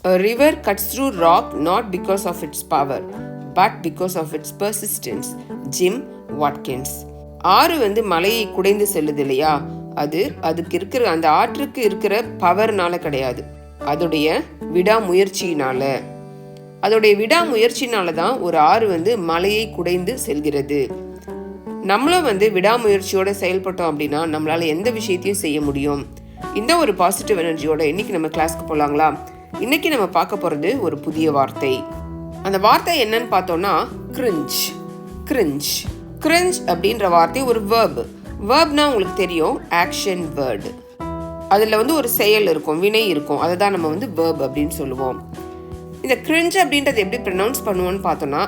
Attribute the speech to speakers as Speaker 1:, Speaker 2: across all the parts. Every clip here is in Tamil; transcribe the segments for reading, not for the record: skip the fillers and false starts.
Speaker 1: A river cuts through rock not because of its power, but because of its persistence. Jim Watkins. ஆறு மலையை குடைந்து செல்லுது இல்லையா, அதுக்கு இருக்கிற அந்த ஆற்றுக்கு இருக்கிற பவர்னால கிடையாது, அதோடைய விடாமுயற்சியினால தான் ஒரு ஆறு மலையை குடைந்து செல்கிறது. நம்மளும் விடாமுயற்சியோட செயல்பட்டோம் அப்படின்னா நம்மளால எந்த விஷயத்தையும் செய்ய முடியும். இந்த ஒரு பாசிட்டிவ் எனர்ஜியோட இன்னைக்கு நம்ம கிளாஸ்க்கு போலாங்களா? இன்னைக்கு நம்ம பார்க்க போறது ஒரு புதிய வார்த்தை. அந்த வார்த்தை என்னன்னு பார்த்தோம்னா கிரிஞ்ச். கிரிஞ்ச் அப்படின்ற வார்த்தை ஒரு வேர்ப்னா உங்களுக்கு தெரியும், ஆக்ஷன் வேர்டு. அதில் ஒரு செயல் இருக்கும், வினை இருக்கும், அதை தான் நம்ம வேர்ப் அப்படின்னு சொல்லுவோம். இந்த கிரிஞ்ச் அப்படின்றது எப்படி ப்ரொனவுன்ஸ் பண்ணுவோம்னு பார்த்தோம்னா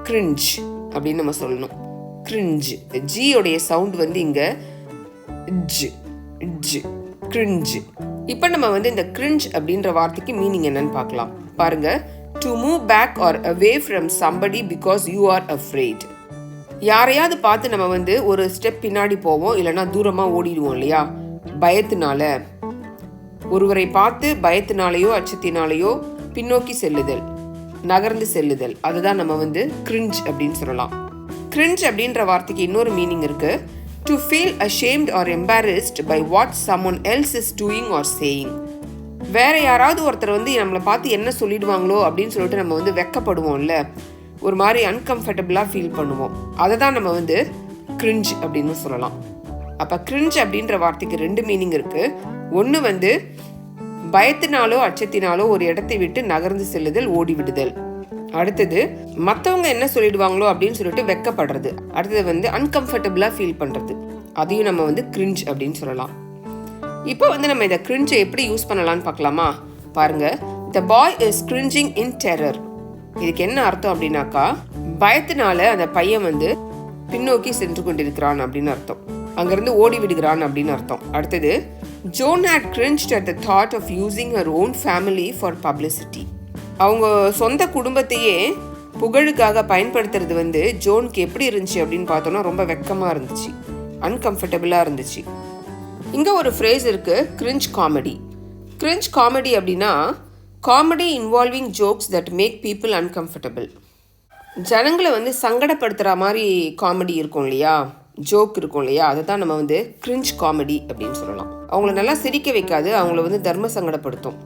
Speaker 1: கிரிஞ்ச் அப்படின்னு நம்ம சொல்லணும். கிரிஞ்ச் ஜியோடைய சவுண்ட் இங்க கிரிஞ்ச். இப்போ நம்ம இந்த கிரிஞ்ச் அப்படின்ற வார்த்தைக்கு மீனிங் என்னன்னு பார்க்கலாம். பாருங்க, to move back or away from somebody because you are afraid. யாரையாவது பார்த்து நம்ம ஒரு ஸ்டெப் பின்னாடி போவோம், இல்லைன்னா தூரமாக ஓடிடுவோம் இல்லையா, பயத்தினால. ஒருவரை பார்த்து பயத்தினாலேயோ அச்சத்தினாலேயோ பின்னோக்கி செல்லுதல், நகர்ந்து செல்லுதல், அதுதான் நம்ம கிரிஞ்ச் அப்படின்னு சொல்லலாம். கிரிஞ்ச் அப்படின்ற வார்த்தைக்கு இன்னொரு மீனிங் இருக்கு. To feel ashamed or embarrassed by what someone else is doing or saying. வேற யாராவது ஒருத்தர் நம்மளை பார்த்து என்ன சொல்லிடுவாங்களோ அப்படின்னு சொல்லிட்டு நம்ம வெக்கப்படுவோம்ல, ஒரு மாதிரி அன்கம்ஃபர்டபுளாக ஃபீல் பண்ணுவோம். அதை தான் நம்ம கிரிஞ்ச் அப்படின்னு சொல்லலாம். அப்போ கிரிஞ்ச் அப்படின்ற வார்த்தைக்கு ரெண்டு மீனிங் இருக்கு. ஒன்று பயத்தினாலோ அச்சத்தினாலோ ஒரு இடத்தை விட்டு நகர்ந்து செல்லுதல், ஓடி விடுதல். அடுத்தது மற்றவங்க என்ன சொல்லிடுவாங்களோ அப்படின்னு சொல்லிட்டு வெக்கப்படுறது. அடுத்தது அன்கம்ஃபர்டபுளாக ஃபீல் பண்ணுறது, அதையும் நம்ம கிரிஞ்ச் அப்படின்னு சொல்லலாம். இப்போ நம்ம இந்த கிரிஞ்சை எப்படி யூஸ் பண்ணலான்னு பார்க்கலாமா? பாருங்க, the boy is cringing in terror. இதுக்கு என்ன அர்த்தம் அப்படின்னாக்கா, பயத்தினால அந்த பையன் பின்னோக்கி சென்று கொண்டிருக்கிறான் அப்படின்னு அர்த்தம், அங்கிருந்து ஓடி விடுகிறான் அப்படின்னு அர்த்தம். அடுத்தது, Joan had cringed at the thought of using her own family for publicity. அவங்க சொந்த குடும்பத்தையே புகழுக்காக பயன்படுத்துறது ஜோனுக்கு எப்படி இருந்துச்சு அப்படின்னு பார்த்தோன்னா ரொம்ப வெக்கமாக இருந்துச்சு, அன்கம்ஃபர்டபுளாக இருந்துச்சு. இங்கே ஒரு ஃப்ரேஸ் இருக்கு, கிரிஞ்ச் காமெடி. கிரிஞ்ச் காமெடி அப்படின்னா comedy involving jokes that make people uncomfortable. ஜனங்களை சங்கடப்படுத்துகிற மாதிரி காமெடி இருக்கும் இல்லையா, ஜோக் இருக்கும் இல்லையா, அதை தான் நம்ம கிரிஞ்ச் காமெடி அப்படின்னு சொல்லலாம். அவங்கள நல்லா சிரிக்க வைக்காது, அவங்கள தர்ம சங்கடப்படுத்தும்,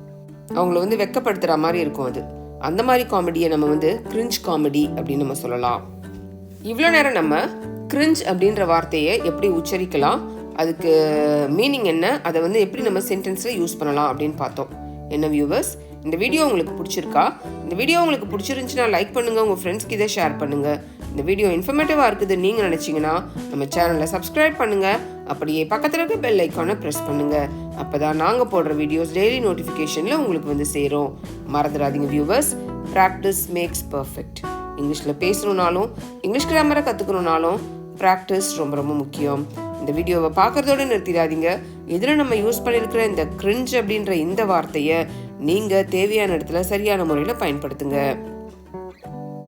Speaker 1: அவங்கள வெக்கப்படுத்துகிற மாதிரி இருக்கும். அது அந்த மாதிரி காமெடியை நம்ம கிரிஞ்ச் காமெடி அப்படின்னு நம்ம சொல்லலாம். இவ்வளோ நேரம் நம்ம கிரிஞ்ச் அப்படின்ற வார்த்தையை எப்படி உச்சரிக்கலாம், அதுக்கு மீனிங் என்ன, அதை எப்படி நம்ம சென்டென்ஸில் யூஸ் பண்ணலாம் அப்படின்னு பார்த்தோம். என்ன வியூவர்ஸ், இந்த வீடியோ உங்களுக்கு பிடிச்சிருக்கா? இந்த வீடியோ உங்களுக்கு பிடிச்சிருந்துச்சுன்னா லைக் பண்ணுங்கள், உங்கள் ஃப்ரெண்ட்ஸ்க்கு இதை ஷேர் பண்ணுங்கள். இந்த வீடியோ இன்ஃபர்மேட்டிவாக இருக்குது நீங்கள் நினச்சிங்கன்னா நம்ம சேனலை சப்ஸ்கிரைப் பண்ணுங்கள், அப்படியே பக்கத்தில் இருக்க பெல் ஐக்கானை ப்ரெஸ் பண்ணுங்கள். அப்போ தான் நாங்கள் போடுற வீடியோஸ் டெய்லி நோட்டிஃபிகேஷனில் உங்களுக்கு சேரும். மறந்துடாதீங்க வியூவர்ஸ், ப்ராக்டிஸ் மேக்ஸ் பர்ஃபெக்ட். இங்கிலீஷில் பேசணுன்னாலும் இங்கிலீஷ் கிராமரை கற்றுக்கணுன்னாலும் ப்ராக்டிஸ் ரொம்ப ரொம்ப முக்கியம். இந்த வீடியோவை பார்க்குறதோடு நிறுத்திடாதீங்க. இதில் நம்ம யூஸ் பண்ணியிருக்கிற இந்த கிரிஞ்ச் அப்படின்ற இந்த வார்த்தையை நீங்கள் தேவையான இடத்துல சரியான முறையில் பயன்படுத்துங்க.